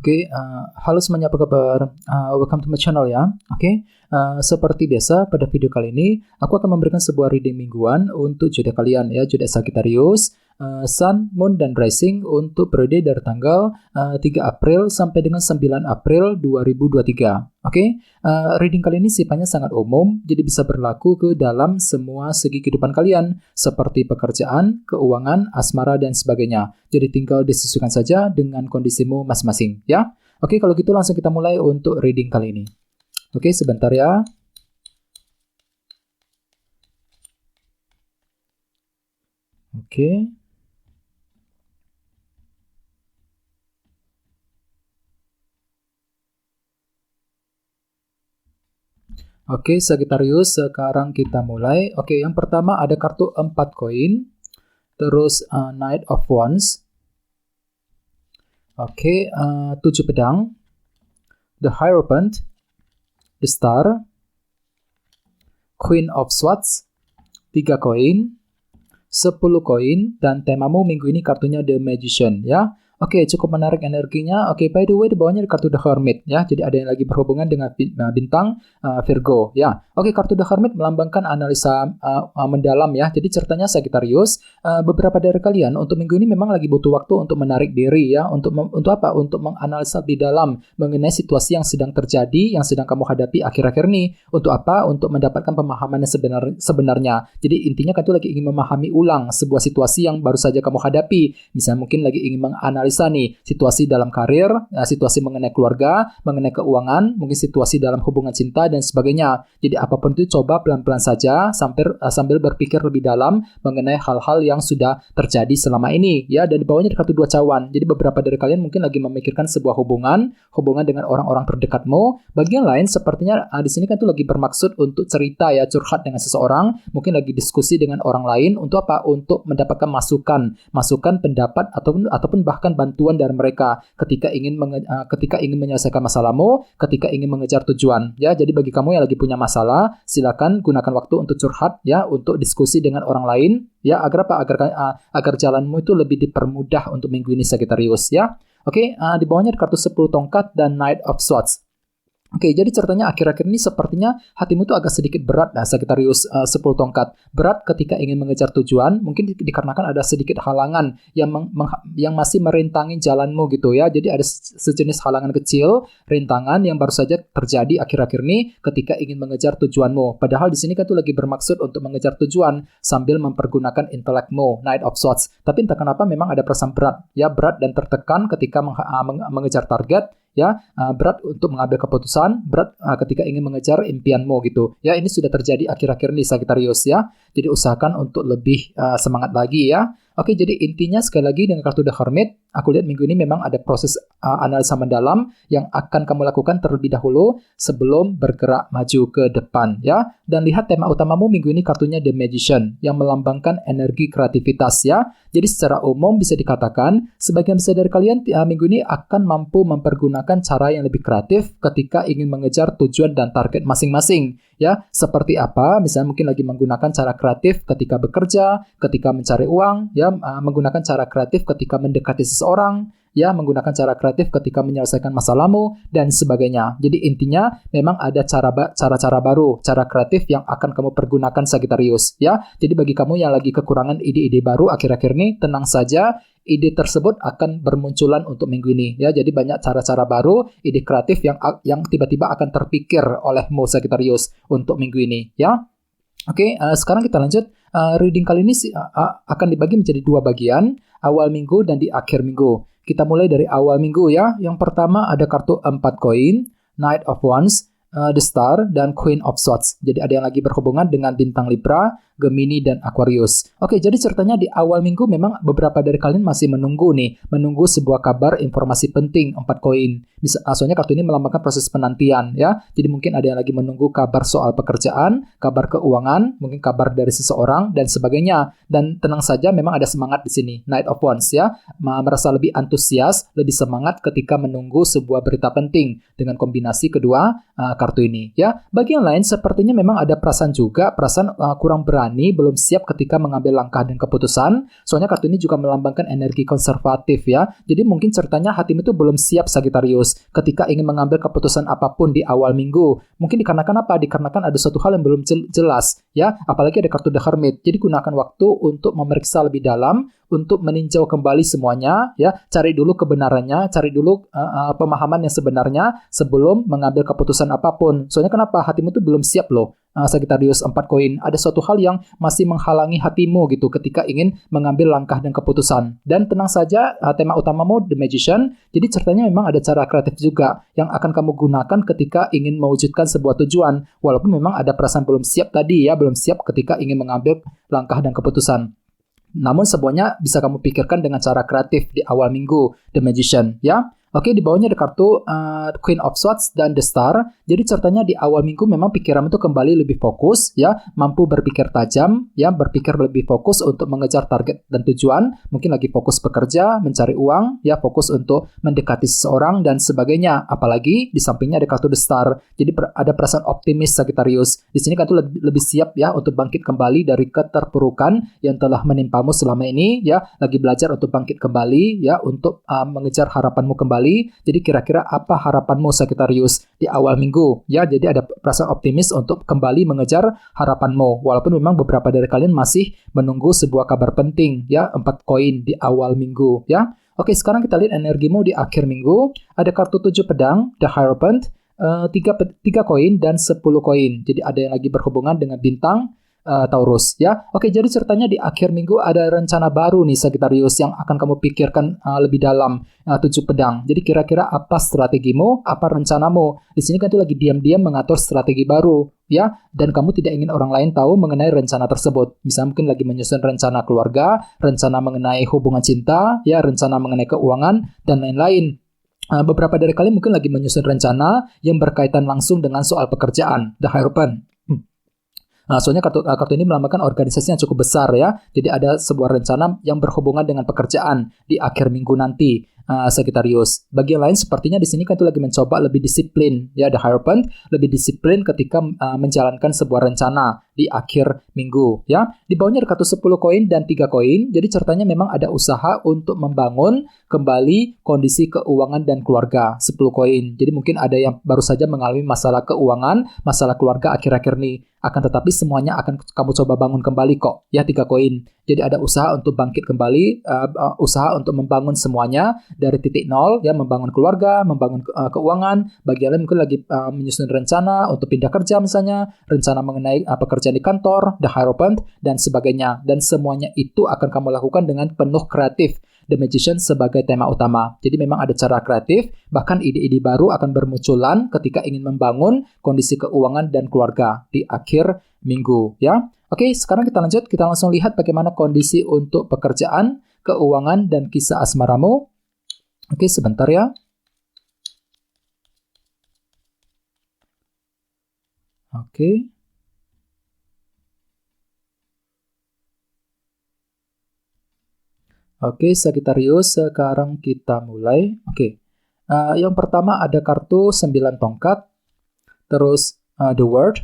Halo semuanya, apa kabar? Welcome to my channel ya. Seperti biasa pada video kali ini aku akan memberikan sebuah reading mingguan untuk zodiak kalian ya, zodiak Sagittarius, Sun, Moon, dan Rising untuk periode dari tanggal 3 April sampai dengan 9 April 2023. Reading kali ini sifatnya sangat umum, jadi bisa berlaku ke dalam semua segi kehidupan kalian, seperti pekerjaan, keuangan, asmara, dan sebagainya. Jadi tinggal disesuaikan saja dengan kondisimu masing-masing ya. Kalau gitu langsung kita mulai untuk reading kali ini. Sebentar ya. Sagittarius, sekarang kita mulai. Yang pertama ada kartu 4 koin, terus Knight of Wands, 7 pedang, The Hierophant, The Star, Queen of Swords, 3 koin, 10 koin, dan temamu minggu ini kartunya The Magician ya. Cukup menarik energinya. By the way, di bawahnya ada kartu The Hermit ya. Jadi ada yang lagi berhubungan dengan bintang Virgo ya. Kartu The Hermit melambangkan analisa mendalam ya. Jadi ceritanya Sagittarius, beberapa dari kalian untuk minggu ini memang lagi butuh waktu untuk menarik diri ya. Untuk apa? Untuk menganalisa lebih dalam mengenai situasi yang sedang terjadi, yang sedang kamu hadapi akhir-akhir ini. Untuk apa? Untuk mendapatkan pemahaman yang sebenarnya. Jadi intinya kan itu lagi ingin memahami ulang sebuah situasi yang baru saja kamu hadapi. Misalnya mungkin lagi ingin menganalisa nih situasi dalam karir, situasi mengenai keluarga, mengenai keuangan, mungkin situasi dalam hubungan cinta dan sebagainya. Jadi apapun itu coba pelan-pelan saja sambil berpikir lebih dalam mengenai hal-hal yang sudah terjadi selama ini ya. Dan di bawahnya ada kartu 2 cawan. Jadi beberapa dari kalian mungkin lagi memikirkan sebuah hubungan dengan orang-orang terdekatmu. Bagian lain sepertinya di sini kan tuh lagi bermaksud untuk cerita ya, curhat dengan seseorang, mungkin lagi diskusi dengan orang lain untuk apa? Untuk mendapatkan masukan, pendapat ataupun bahkan bantuan dari mereka ketika ingin menyelesaikan masalahmu, ketika ingin mengejar tujuan ya. Jadi bagi kamu yang lagi punya masalah, silakan gunakan waktu untuk curhat ya, untuk diskusi dengan orang lain ya, agar agar jalanmu itu lebih dipermudah untuk minggu ini Sagittarius ya. Di bawahnya ada kartu 10 tongkat dan Knight of Swords. Jadi ceritanya akhir-akhir ini sepertinya hatimu tuh agak sedikit berat Sagittarius, 10 tongkat. Berat ketika ingin mengejar tujuan, mungkin dikarenakan ada sedikit halangan yang masih merintangi jalanmu gitu ya. Jadi ada sejenis halangan kecil, rintangan yang baru saja terjadi akhir-akhir ini ketika ingin mengejar tujuanmu. Padahal di sini kan tuh lagi bermaksud untuk mengejar tujuan sambil mempergunakan intelekmu, Knight of Swords. Tapi entah kenapa memang ada perasaan berat dan tertekan ketika mengejar target. Berat untuk mengambil keputusan, berat ketika ingin mengejar impianmu gitu ya. Ini sudah terjadi akhir-akhir ini Sagittarius ya. Jadi usahakan untuk lebih semangat lagi ya. Jadi intinya sekali lagi dengan kartu The Hermit, aku lihat minggu ini memang ada proses analisa mendalam yang akan kamu lakukan terlebih dahulu sebelum bergerak maju ke depan ya. Dan lihat tema utamamu minggu ini kartunya The Magician yang melambangkan energi kreativitas ya. Jadi secara umum bisa dikatakan sebagian besar dari kalian minggu ini akan mampu mempergunakan cara yang lebih kreatif ketika ingin mengejar tujuan dan target masing-masing ya. Seperti apa? Misalnya mungkin lagi menggunakan cara kreatif ketika bekerja, ketika mencari uang ya, menggunakan cara kreatif ketika mendekati seseorang ya, menggunakan cara kreatif ketika menyelesaikan masalahmu dan sebagainya. Jadi intinya memang ada cara-cara baru, cara kreatif yang akan kamu pergunakan Sagittarius ya. Jadi bagi kamu yang lagi kekurangan ide-ide baru akhir-akhir ini, tenang saja, ide tersebut akan bermunculan untuk minggu ini ya. Jadi banyak cara-cara baru, ide kreatif yang tiba-tiba akan terpikir olehmu Sagittarius untuk minggu ini ya. Sekarang kita lanjut. Reading kali ini akan dibagi menjadi 2 bagian, awal minggu dan di akhir minggu. Kita mulai dari awal minggu ya. Yang pertama ada kartu 4 koin, Knight of Wands, The Star, dan Queen of Swords. Jadi ada yang lagi berhubungan dengan bintang Libra, Gemini, dan Aquarius. Jadi ceritanya di awal minggu memang beberapa dari kalian masih menunggu sebuah kabar informasi penting 4 koin. Soalnya kartu ini melambangkan proses penantian ya. Jadi mungkin ada yang lagi menunggu kabar soal pekerjaan, kabar keuangan, mungkin kabar dari seseorang dan sebagainya. Dan tenang saja, memang ada semangat di sini, Knight of Wands ya. Merasa lebih antusias, lebih semangat ketika menunggu sebuah berita penting dengan kombinasi kedua kartu ini ya. Bagi yang lain sepertinya memang ada perasaan juga, perasaan kurang berani, belum siap ketika mengambil langkah dan keputusan. Soalnya kartu ini juga melambangkan energi konservatif ya. Jadi mungkin ceritanya hatimu itu belum siap Sagittarius ketika ingin mengambil keputusan apapun di awal minggu. Mungkin dikarenakan apa? Dikarenakan ada suatu hal yang belum jelas ya. Apalagi ada kartu The Hermit. Jadi gunakan waktu untuk memeriksa lebih dalam, untuk meninjau kembali semuanya ya, cari dulu kebenarannya, cari dulu pemahaman yang sebenarnya sebelum mengambil keputusan apapun. Soalnya kenapa? Hatimu tuh belum siap loh. Sagittarius 4 koin, ada suatu hal yang masih menghalangi hatimu gitu ketika ingin mengambil langkah dan keputusan. Dan tenang saja, tema utamamu The Magician, jadi ceritanya memang ada cara kreatif juga yang akan kamu gunakan ketika ingin mewujudkan sebuah tujuan, walaupun memang ada perasaan belum siap tadi ya, belum siap ketika ingin mengambil langkah dan keputusan. Namun semuanya bisa kamu pikirkan dengan cara kreatif di awal minggu, The Magician, ya. Oke, di bawahnya ada kartu Queen of Swords dan The Star. Jadi ceritanya di awal minggu memang pikiran itu kembali lebih fokus, ya, mampu berpikir tajam, ya, berpikir lebih fokus untuk mengejar target dan tujuan. Mungkin lagi fokus bekerja, mencari uang, ya, fokus untuk mendekati seseorang dan sebagainya. Apalagi di sampingnya ada kartu The Star. Jadi ada perasaan optimis Sagittarius. Di sini kartu lebih siap ya untuk bangkit kembali dari keterpurukan yang telah menimpamu selama ini, ya, lagi belajar untuk bangkit kembali, ya, untuk mengejar harapanmu kembali. Jadi kira-kira apa harapanmu Sagittarius di awal minggu? Ya, jadi ada perasaan optimis untuk kembali mengejar harapanmu. Walaupun memang beberapa dari kalian masih menunggu sebuah kabar penting, ya, 4 koin di awal minggu, ya. Oke, sekarang kita lihat energimu di akhir minggu. Ada kartu 7 pedang, The Hierophant, 3 koin dan 10 koin. Jadi ada yang lagi berhubungan dengan bintang Taurus, ya. Oke, jadi ceritanya di akhir minggu ada rencana baru nih Sagittarius yang akan kamu pikirkan lebih dalam, 7 pedang. Jadi kira-kira apa strategimu, apa rencanamu? Di sini kan tuh lagi diam-diam mengatur strategi baru, ya, dan kamu tidak ingin orang lain tahu mengenai rencana tersebut. Misalnya mungkin lagi menyusun rencana keluarga, rencana mengenai hubungan cinta, ya, rencana mengenai keuangan dan lain-lain. Beberapa dari kalian mungkin lagi menyusun rencana yang berkaitan langsung dengan soal pekerjaan, The Hierophant. Soalnya kartu ini melambangkan organisasi yang cukup besar ya. Jadi ada sebuah rencana yang berhubungan dengan pekerjaan di akhir minggu nanti, Sagittarius. Bagi yang lain sepertinya di sini kan itu lagi mencoba lebih disiplin ya, The Hierophant lebih disiplin ketika menjalankan sebuah rencana di akhir minggu ya. Di bawahnya ada kartu 10 koin dan 3 koin. Jadi ceritanya memang ada usaha untuk membangun kembali kondisi keuangan dan keluarga, 10 koin. Jadi mungkin ada yang baru saja mengalami masalah keuangan, masalah keluarga akhir-akhir ini. Akan tetapi semuanya akan kamu coba bangun kembali kok, ya, 3 koin. Jadi ada usaha untuk bangkit kembali, usaha untuk membangun semuanya dari titik nol, ya, membangun keluarga, membangun keuangan. Bagi kalian mungkin lagi menyusun rencana untuk pindah kerja misalnya, rencana mengenai pekerjaan di kantor, The Hierophant, dan sebagainya. Dan semuanya itu akan kamu lakukan dengan penuh kreatif. The Magician sebagai tema utama. Jadi memang ada cara kreatif, bahkan ide-ide baru akan bermunculan ketika ingin membangun kondisi keuangan dan keluarga di akhir minggu, ya. Oke, sekarang kita lanjut, kita langsung lihat bagaimana kondisi untuk pekerjaan, keuangan, dan kisah asmaramu. Oke, sebentar ya. Oke. Oke, Sagittarius, sekarang kita mulai. Oke, yang pertama ada kartu 9 tongkat, terus The World,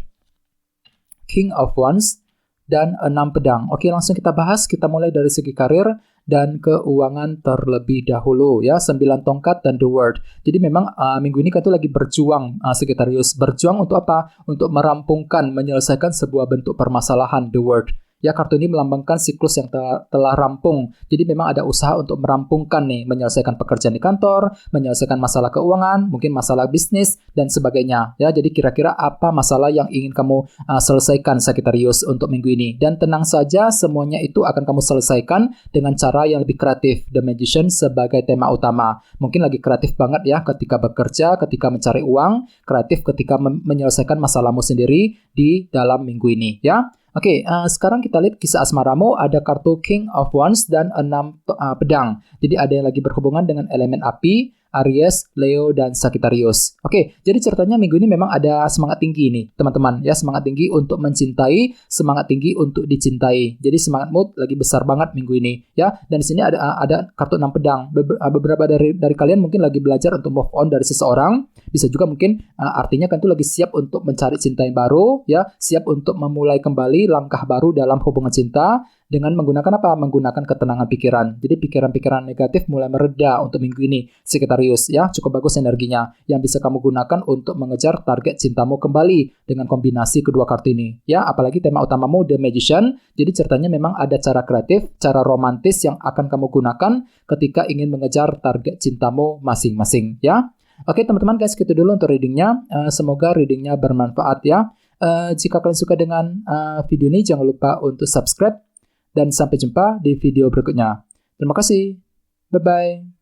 King of Wands, dan 6 pedang. Oke, langsung kita bahas. Kita mulai dari segi karir dan keuangan terlebih dahulu, ya. 9 tongkat dan The World. Jadi memang minggu ini kan tuh lagi berjuang, Sagittarius. Berjuang untuk apa? Untuk merampungkan, menyelesaikan sebuah bentuk permasalahan, The World. Ya, kartu ini melambangkan siklus yang telah rampung. Jadi memang ada usaha untuk merampungkan nih, menyelesaikan pekerjaan di kantor, menyelesaikan masalah keuangan, mungkin masalah bisnis, dan sebagainya. Ya, jadi kira-kira apa masalah yang ingin kamu selesaikan, Sagittarius, untuk minggu ini. Dan tenang saja, semuanya itu akan kamu selesaikan dengan cara yang lebih kreatif. The Magician sebagai tema utama. Mungkin lagi kreatif banget ya ketika bekerja, ketika mencari uang, kreatif ketika menyelesaikan masalahmu sendiri di dalam minggu ini, ya. Oke, sekarang kita lihat kisah asmaramu. Ada kartu King of Wands dan 6 pedang. Jadi ada yang lagi berhubungan dengan elemen api, Aries, Leo, dan Sagittarius. Oke, jadi ceritanya minggu ini memang ada semangat tinggi nih, teman-teman. Ya, semangat tinggi untuk mencintai, semangat tinggi untuk dicintai. Jadi semangat mood lagi besar banget minggu ini, ya. Dan di sini ada kartu 6 pedang. Beberapa dari kalian mungkin lagi belajar untuk move on dari seseorang. Bisa juga mungkin artinya kan itu lagi siap untuk mencari cinta yang baru, ya, siap untuk memulai kembali langkah baru dalam hubungan cinta. Dengan menggunakan apa? Menggunakan ketenangan pikiran. Jadi pikiran-pikiran negatif mulai mereda untuk minggu ini. Sagittarius, ya, cukup bagus energinya. Yang bisa kamu gunakan untuk mengejar target cintamu kembali dengan kombinasi kedua kartu ini. Ya, apalagi tema utamamu The Magician. Jadi ceritanya memang ada cara kreatif, cara romantis yang akan kamu gunakan ketika ingin mengejar target cintamu masing-masing. Ya. Oke, teman-teman, guys, gitu dulu untuk readingnya. Semoga readingnya bermanfaat, ya. Jika kalian suka dengan video ini, jangan lupa untuk subscribe. Dan sampai jumpa di video berikutnya. Terima kasih. Bye-bye.